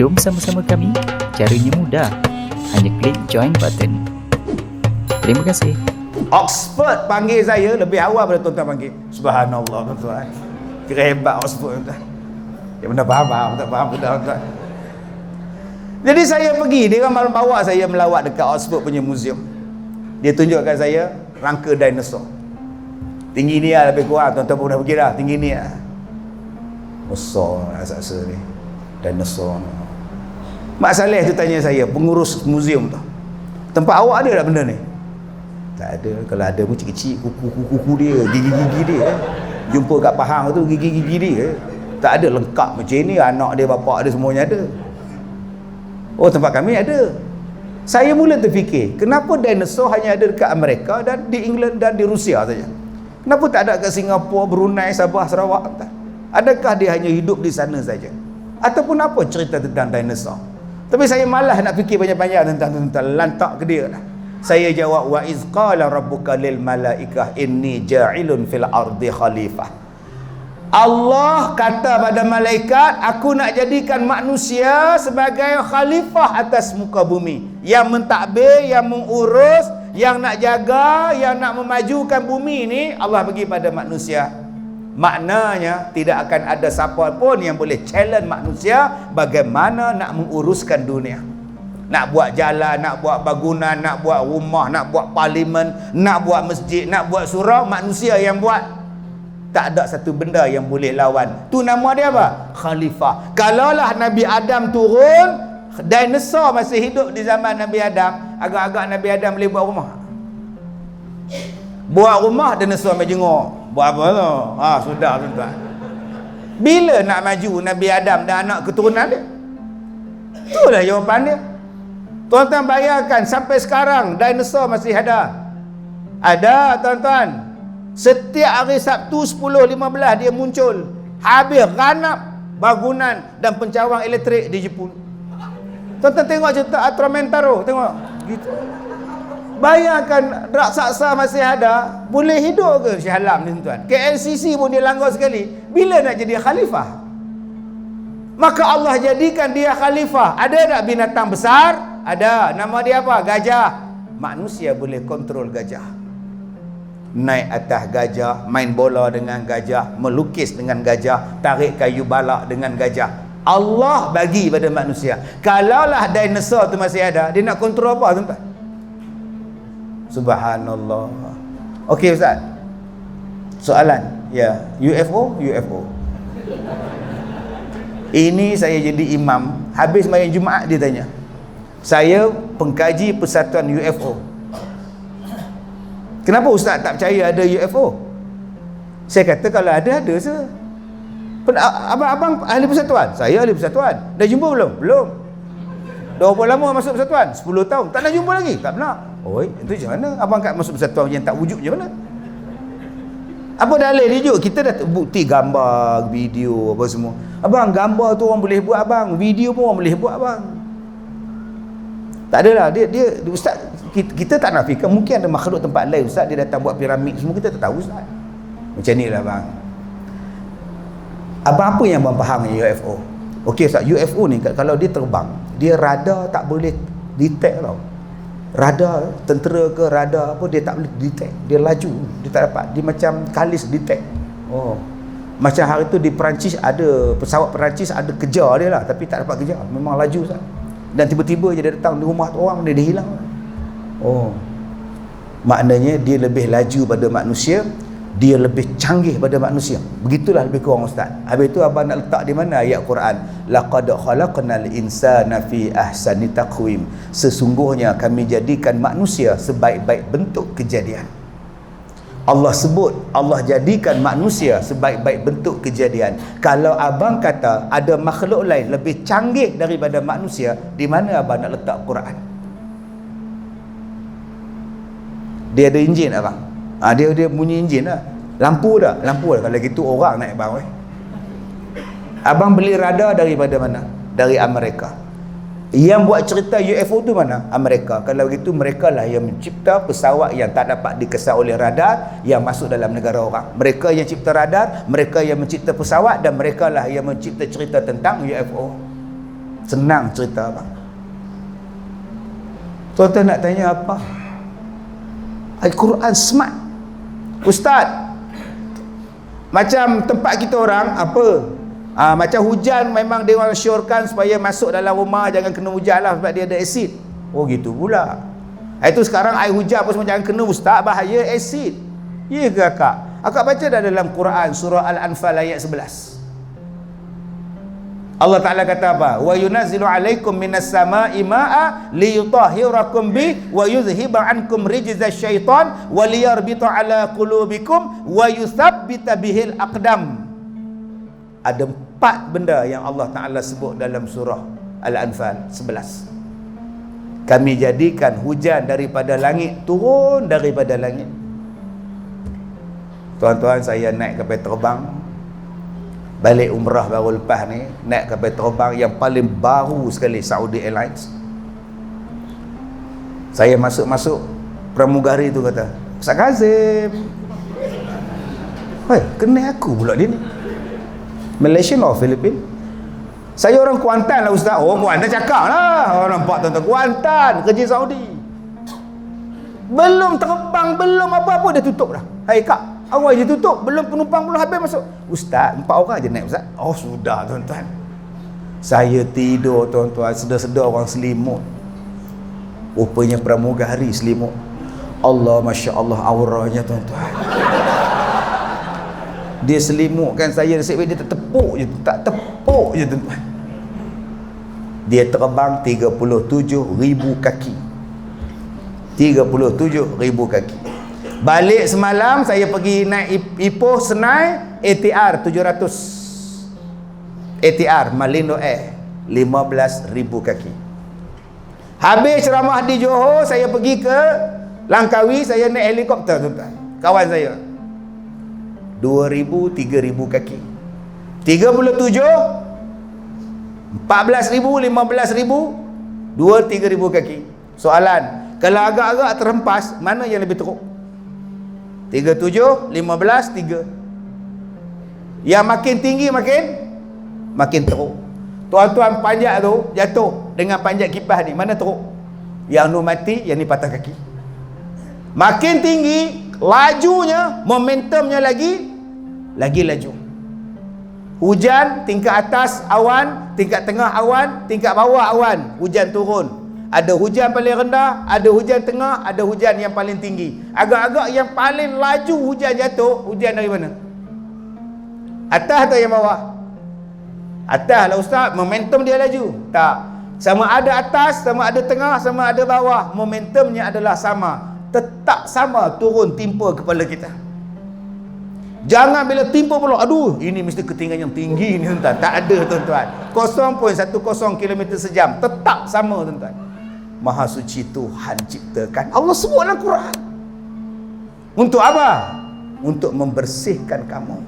Jom sama-sama kami. Caranya mudah. Hanya klik join button. Terima kasih. Oxford panggil saya lebih awal pada tuan-tuan panggil. Subhanallah tuan-tuan. Kira hebat Oxford tuan-tuan. Dia benar faham, tak faham tuan-tuan. Jadi saya pergi, dia orang bawa saya melawat dekat Oxford punya museum. Dia tunjukkan saya rangka dinosaur. Tinggi ni lah lebih kurang, tuan-tuan pun dah pergi dah, tinggi ni lah. Besar rasa ni. Dinosaur. Mak Saleh tu tanya saya, pengurus museum tu. Tempat awak ada tak benda ni? Tak ada. Kalau ada pun kecil-kecil, kuku-kuku dia, gigi-gigi dia. Jumpa kat Pahang tu, gigi-gigi dia. Tak ada lengkap macam ni, anak dia, bapak dia semuanya ada. Oh, tempat kami ada. Saya mula terfikir, kenapa dinosaur hanya ada dekat Amerika dan di England dan di Rusia saja? Kenapa tak ada kat Singapura, Brunei, Sabah, Sarawak? Adakah dia hanya hidup di sana saja? Ataupun apa cerita tentang dinosaur? Tapi saya malas nak fikir banyak-banyak tentang lantak ke dia lah. Saya jawab, wa iz qala rabbuka lil malaikah inni ja'ilun fil ardi khalifah. Allah kata pada malaikat, aku nak jadikan manusia sebagai khalifah atas muka bumi, yang mentadbir, yang mengurus, yang nak jaga, yang nak memajukan bumi ni Allah bagi pada manusia. Maknanya tidak akan ada siapa pun yang boleh challenge manusia bagaimana nak menguruskan dunia. Nak buat jalan, nak buat bangunan, nak buat rumah, nak buat parlimen, nak buat masjid, nak buat surau, manusia yang buat. Tak ada satu benda yang boleh lawan. Tu nama dia apa? Khalifah. Kalaulah Nabi Adam turun, dinosaur masih hidup di zaman Nabi Adam, agak-agak Nabi Adam boleh buat rumah. Buat rumah, dinosaur mai jenguk. Buat apa tu? Sudah tuan-tuan. Bila nak maju Nabi Adam dan anak keturunan dia? Itulah jawapan dia. Tuan-tuan bayangkan sampai sekarang dinosaur masih ada. Ada tuan-tuan. Setiap hari Sabtu 10.15 dia muncul. Habis ranap bangunan dan pencawang elektrik di Jepun. Tuan-tuan tengok cerita Atramentaro, tengok gitu. Bayangkan raksasa masih ada, boleh hidup ke Shah Alam ni tuan? KLCC pun dia langgar sekali. Bila nak jadi khalifah? Maka Allah jadikan dia khalifah. Ada tak binatang besar? Ada. Nama dia apa? Gajah. Manusia boleh kontrol gajah. Naik atas gajah, main bola dengan gajah, melukis dengan gajah, tarik kayu balak dengan gajah. Allah bagi pada manusia. Kalaulah dinosaur tu masih ada, dia nak kontrol apa tuan-tuan? Subhanallah. Okey Ustaz, soalan. Ya, UFO. Ini saya jadi imam, habis main Jumaat dia tanya, saya pengkaji persatuan UFO. Kenapa Ustaz tak percaya ada UFO? Saya kata kalau ada se. Abang ahli persatuan? Saya ahli persatuan. Dah jumpa belum? Belum. Dah berapa lama masuk persatuan? 10 tahun. Tak nak jumpa lagi? Tak pernah. Oi, itu macam mana? Abang kat masuk persatuan yang tak wujud macam mana? Apa dalil dia juga? Kita dah bukti gambar, video apa semua. Abang, gambar tu orang boleh buat abang. Video pun orang boleh buat abang. Tak adalah. Dia Ustaz, kita tak nafikan mungkin ada makhluk tempat lain Ustaz, dia datang buat piramid semua, kita tak tahu Ustaz. Macam ni lah bang. Apa yang abang faham UFO? Okey Ustaz, UFO ni kalau dia terbang, dia radar tak boleh detect tau. Radar tentera ke radar apa, dia tak boleh detect. Dia laju, dia tak dapat. Dia macam kalis detect. Macam hari tu di Perancis ada pesawat Perancis ada kejar dia lah, tapi tak dapat kejar. Memang laju Ustaz. Dan tiba-tiba je dia datang di rumah orang, dia hilang. Maknanya dia lebih laju pada manusia, dia lebih canggih pada manusia. Begitulah lebih kurang Ustaz. Habis itu abang nak letak di mana ayat Quran? Laqad khalaqnal insana fi ahsani taqwim. Sesungguhnya kami jadikan manusia sebaik-baik bentuk kejadian. Allah sebut, Allah jadikan manusia sebaik-baik bentuk kejadian. Kalau abang kata ada makhluk lain lebih canggih daripada manusia, di mana abang nak letak Quran? Dia ada enjin abang. Dia bunyi enjin lah. Lampu dah. Kalau gitu orang naik bang. Abang beli radar daripada mana? Dari Amerika. Yang buat cerita UFO tu mana? Amerika. Kalau begitu mereka lah yang mencipta pesawat yang tak dapat dikesan oleh radar yang masuk dalam negara orang. Mereka yang cipta radar, mereka yang mencipta pesawat, dan mereka lah yang mencipta cerita tentang UFO. Senang cerita abang. Tuan-tuan nak tanya apa? Al-Quran smart. Ustaz, macam tempat kita orang apa? Macam hujan memang dia orang syorkan supaya masuk dalam rumah jangan kena hujan lah sebab dia ada asid. Oh gitu pula. Itu sekarang air hujan pun semua jangan kena, ustaz, bahaya asid. Ya ke akak? Akak baca dah dalam Quran surah Al-Anfal ayat 11. Allah Ta'ala kata apa? Wa yunazzilu alaikum minas sama'i ma'a liyutahhirakum bi wa yuzhiba ankum rijzasy syaitan wa liyarbita ala qulubikum wa yuthabbita bihil aqdam. Ada 4 benda yang Allah Ta'ala sebut dalam surah Al-Anfal 11. Kami jadikan hujan daripada langit, turun daripada langit. Tuan-tuan, saya naik kapal terbang balik umrah baru lepas ni, naik kapal terbang yang paling baru sekali, Saudi Airlines. Saya masuk pramugari tu kata, Ustaz Kazim, hei, kenal aku pula dia ni, Malaysian or Filipin? Saya orang Kuantan lah ustaz. Oh, Kuantan cakap lah, orang nampak tuan-tuan, Kuantan, kerja Saudi. Belum terbang, belum apa-apa dia tutup dah. Hai kak, awal je tutup, belum penumpang belum habis masuk. Ustaz, 4 orang je naik ustaz. Oh sudah tuan-tuan. Saya tidur tuan-tuan, sedar-sedar orang selimut. Rupanya pramugari selimut. Allah, Masya Allah auranya tuan-tuan. Dia selimutkan saya, dia tak tepuk je tuan-tuan. Dia terbang 37,000 kaki. 37,000 kaki. Balik semalam saya pergi naik Ipoh Senai ATR 700. ATR Malindo Air 15,000 kaki. Habis ceramah di Johor, saya pergi ke Langkawi, saya naik helikopter tuan-tuan. Kawan saya 2,000, 3,000 kaki. 37, 14,000, 15,000, 2-3,000 kaki. Soalan, kalau agak-agak terhempas, mana yang lebih teruk? 37, 15, 3. Yang makin tinggi makin teruk. Tuan-tuan panjat tu jatuh dengan panjat kipas ni, mana teruk? Yang nu mati, yang ni patah kaki. Makin tinggi lajunya, momentumnya lagi laju. Hujan tingkat atas awan, tingkat tengah awan, tingkat bawah awan, hujan turun. Ada hujan paling rendah, ada hujan tengah, ada hujan yang paling tinggi. Agak-agak yang paling laju hujan jatuh, hujan dari mana? Atas atau yang bawah? Atas lah ustaz, momentum dia laju. Tak. Sama ada atas, sama ada tengah, sama ada bawah, momentumnya adalah sama. Tetap sama turun timpa kepala kita. Jangan bila timpa pula, aduh, ini mesti ketinggian yang tinggi ni tuan-tuan. Tak ada tuan-tuan. 0.10 km sejam. Tetap sama tuan-tuan. Maha suci Tuhan ciptakan. Allah sebut dalam Quran. Untuk apa? Untuk membersihkan kamu.